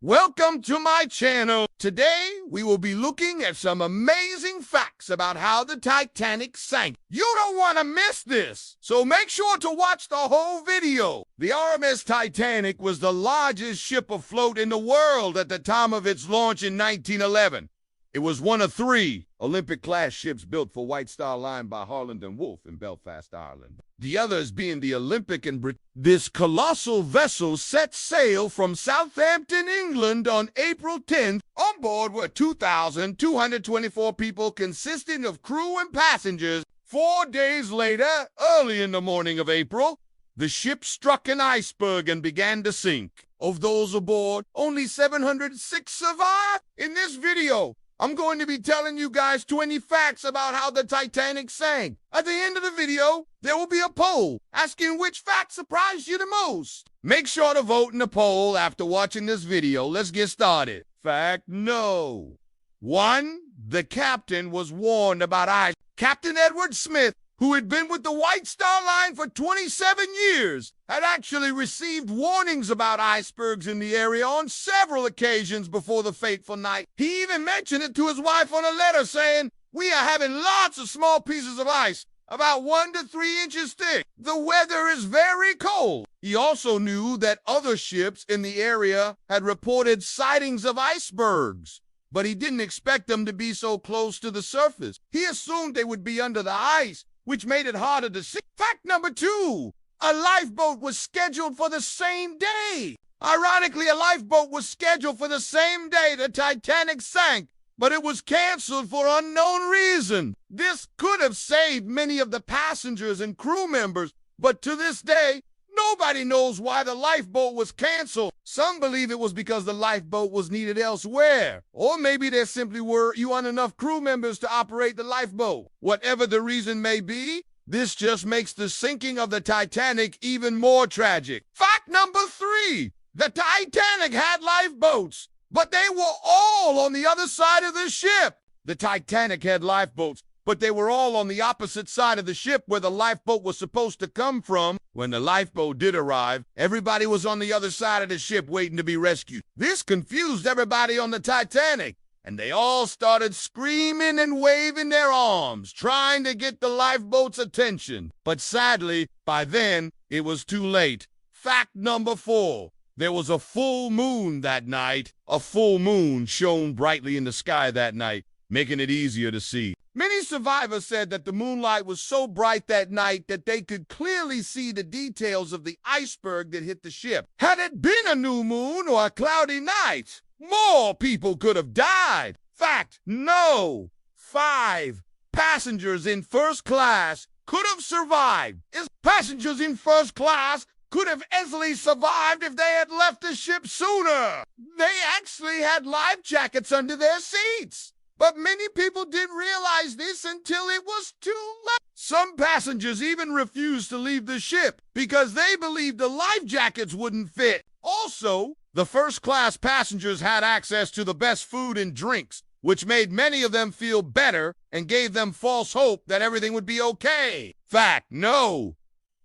Welcome to my channel. Today, we will be looking at some amazing facts about how the Titanic sank. You don't want to miss this, so make sure to watch the whole video. The RMS Titanic was the largest ship afloat in the world at the time of its launch in 1911. It was one of 3 Olympic-class ships built for White Star Line by Harland and Wolff in Belfast, Ireland. The others being the Olympic and Brit. This colossal vessel set sail from Southampton, England on April 10th. On board were 2,224 people consisting of crew and passengers. 4 days later, early in the morning of April, the ship struck an iceberg and began to sink. Of those aboard, only 706 survived. In this video, I'm going to be telling you guys 20 facts about how the Titanic sank. At the end of the video, there will be a poll asking which fact surprised you the most. Make sure to vote in the poll after watching this video. Let's get started. Fact no. 1. The captain was warned about ice. Captain Edward Smith, who had been with the White Star Line for 27 years, had actually received warnings about icebergs in the area on several occasions before the fateful night. He even mentioned it to his wife on a letter saying, "We are having lots of small pieces of ice, about 1 to 3 inches thick. The weather is very cold." He also knew that other ships in the area had reported sightings of icebergs, but he didn't expect them to be so close to the surface. He assumed they would be under the ice, which made it harder to see. Fact number 2, a lifeboat was scheduled for the same day. Ironically, a lifeboat was scheduled for the same day the Titanic sank, but it was canceled for unknown reason. This could have saved many of the passengers and crew members, but to this day, nobody knows why the lifeboat was canceled. Some believe it was because the lifeboat was needed elsewhere, or maybe there simply weren't enough crew members to operate the lifeboat. Whatever the reason may be, this just makes the sinking of the Titanic even more tragic. Fact number 3, the Titanic had lifeboats, but they were all on the other side of the ship. The Titanic had lifeboats, but they were all on the opposite side of the ship where the lifeboat was supposed to come from. When the lifeboat did arrive, everybody was on the other side of the ship waiting to be rescued. This confused everybody on the Titanic, and they all started screaming and waving their arms, trying to get the lifeboat's attention. But sadly, by then, it was too late. Fact number 4. There was a full moon that night. A full moon shone brightly in the sky that night, making it easier to see. Many survivors said that the moonlight was so bright that night that they could clearly see the details of the iceberg that hit the ship. Had it been a new moon or a cloudy night, more people could have died. Fact no. 5. Passengers in first class could have survived. Passengers in first class could have easily survived if they had left the ship sooner. They actually had life jackets under their seats. But many people didn't realize this until it was too late. Some passengers even refused to leave the ship because they believed the life jackets wouldn't fit. Also, the first-class passengers had access to the best food and drinks, which made many of them feel better and gave them false hope that everything would be okay. Fact no.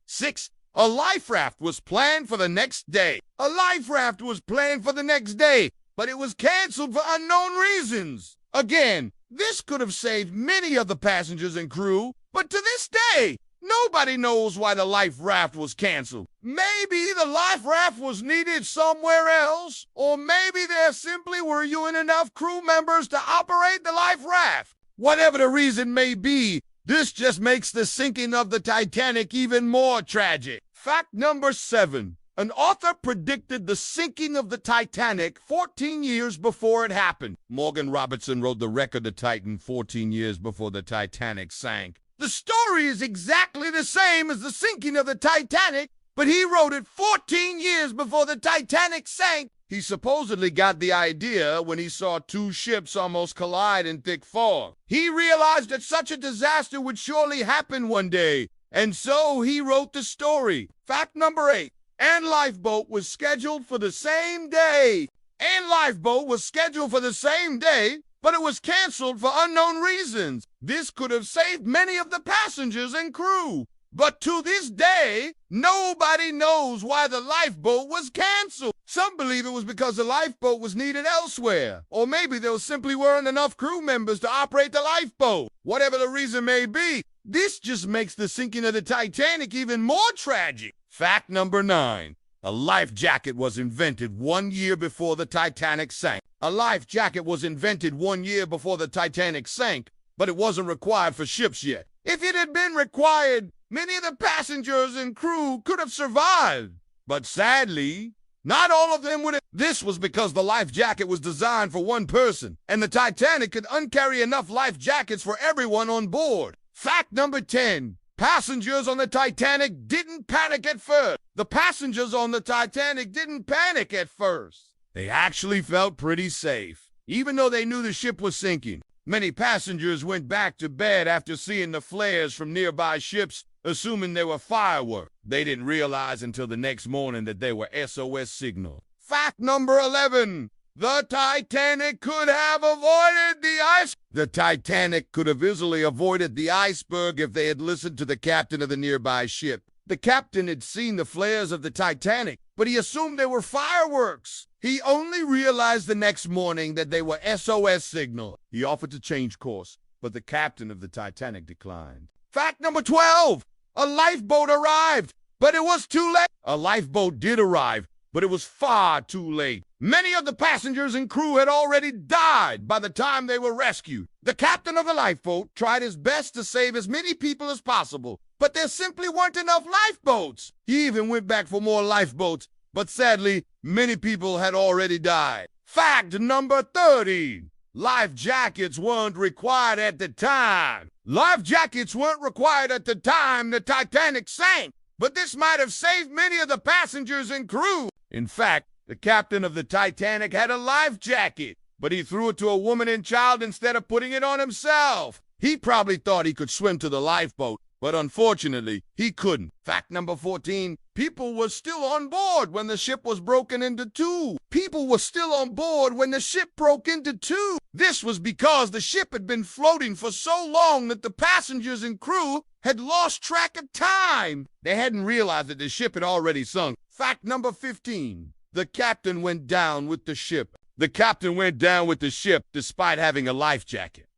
6. A life raft was planned for the next day. A life raft was planned for the next day, but it was canceled for unknown reasons. Again, this could have saved many of the passengers and crew, but to this day, nobody knows why the life raft was canceled. Maybe the life raft was needed somewhere else, or maybe there simply weren't enough crew members to operate the life raft. Whatever the reason may be, this just makes the sinking of the Titanic even more tragic. Fact number 7. An author predicted the sinking of the Titanic 14 years before it happened. Morgan Robertson wrote The Wreck of the Titan 14 years before the Titanic sank. The story is exactly the same as the sinking of the Titanic, but he wrote it 14 years before the Titanic sank. He supposedly got the idea when he saw 2 ships almost collide in thick fog. He realized that such a disaster would surely happen one day, and so he wrote the story. Fact number 8. And lifeboat was scheduled for the same day. And lifeboat was scheduled for the same day, but it was canceled for unknown reasons. This could have saved many of the passengers and crew. But to this day, nobody knows why the lifeboat was canceled. Some believe it was because the lifeboat was needed elsewhere, or maybe there simply weren't enough crew members to operate the lifeboat. Whatever the reason may be, this just makes the sinking of the Titanic even more tragic. Fact number 9. A life jacket was invented 1 year before the Titanic sank. A life jacket was invented 1 year before the Titanic sank, but it wasn't required for ships yet. If it had been required, many of the passengers and crew could have survived. But sadly, not all of them would have. This was because the life jacket was designed for one person, and the Titanic could uncarry enough life jackets for everyone on board. Fact number 10. Passengers on the Titanic didn't panic at first. The passengers on the Titanic didn't panic at first. They actually felt pretty safe, even though they knew the ship was sinking. Many passengers went back to bed after seeing the flares from nearby ships, assuming they were fireworks. They didn't realize until the next morning that they were SOS signals. Fact number 11. The Titanic could have avoided the ice. The Titanic could have easily avoided the iceberg if they had listened to the captain of the nearby ship. The captain had seen the flares of the Titanic, but he assumed they were fireworks. He only realized the next morning that they were SOS signals. He offered to change course, but the captain of the Titanic declined. Fact number 12. A lifeboat arrived, but it was too late. A lifeboat did arrive, but it was far too late. Many of the passengers and crew had already died by the time they were rescued. The captain of the lifeboat tried his best to save as many people as possible, but there simply weren't enough lifeboats. He even went back for more lifeboats, but sadly, many people had already died. Fact number 30. Life jackets weren't required at the time. Life jackets weren't required at the time the Titanic sank, but this might have saved many of the passengers and crew. In fact, the captain of the Titanic had a life jacket, but he threw it to a woman and child instead of putting it on himself. He probably thought he could swim to the lifeboat, but unfortunately, he couldn't. Fact number 14. People were still on board when the ship was broken into two. People were still on board when the ship broke into two. This was because the ship had been floating for so long that the passengers and crew had lost track of time. They hadn't realized that the ship had already sunk. Fact number 15. The captain went down with the ship. The captain went down with the ship despite having a life jacket.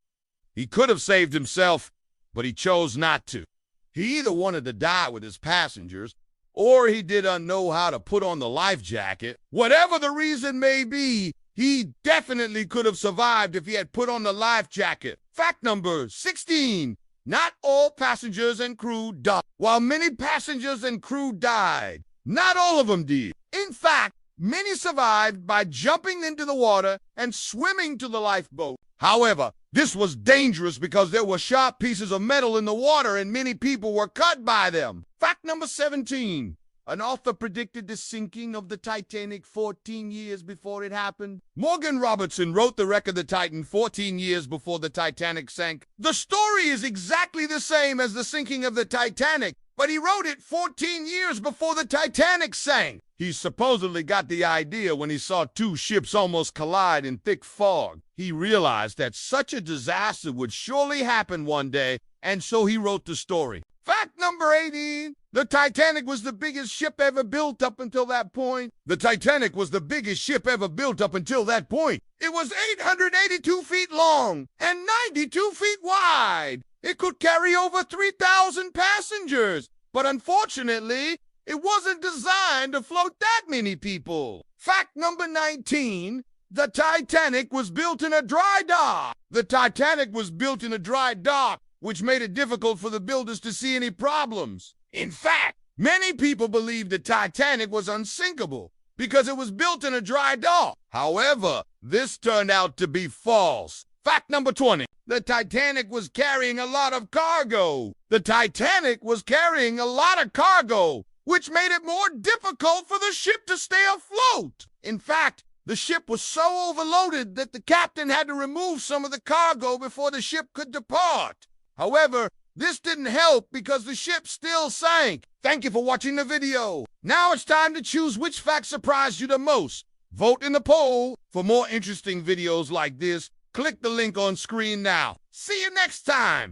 He could have saved himself, but he chose not to. He either wanted to die with his passengers, or he didn't know how to put on the life jacket. Whatever the reason may be, he definitely could have survived if he had put on the life jacket. Fact number 16. Not all passengers and crew died. While many passengers and crew died, not all of them did. In fact, many survived by jumping into the water and swimming to the lifeboat. However, this was dangerous because there were sharp pieces of metal in the water and many people were cut by them. Fact number 17. An author predicted the sinking of the Titanic 14 years before it happened. Morgan Robertson wrote the wreck of the Titan 14 years before the Titanic sank. The story is exactly the same as the sinking of the Titanic, but he wrote it 14 years before the Titanic sank. He supposedly got the idea when he saw two ships almost collide in thick fog. He realized that such a disaster would surely happen one day, and so he wrote the story. Fact number 18. The Titanic was the biggest ship ever built up until that point. The Titanic was the biggest ship ever built up until that point. It was 882 feet long and 92 feet wide. It could carry over 3,000 passengers, but unfortunately, it wasn't designed to float that many people. Fact number 19. The Titanic was built in a dry dock. The Titanic was built in a dry dock, which made it difficult for the builders to see any problems. In fact, many people believed the Titanic was unsinkable because it was built in a dry dock. However, this turned out to be false. Fact number 20. The Titanic was carrying a lot of cargo. The Titanic was carrying a lot of cargo, which made it more difficult for the ship to stay afloat. In fact, the ship was so overloaded that the captain had to remove some of the cargo before the ship could depart. However, this didn't help because the ship still sank. Thank you for watching the video. Now it's time to choose which fact surprised you the most. Vote in the poll. For more interesting videos like this, click the link on screen now. See you next time.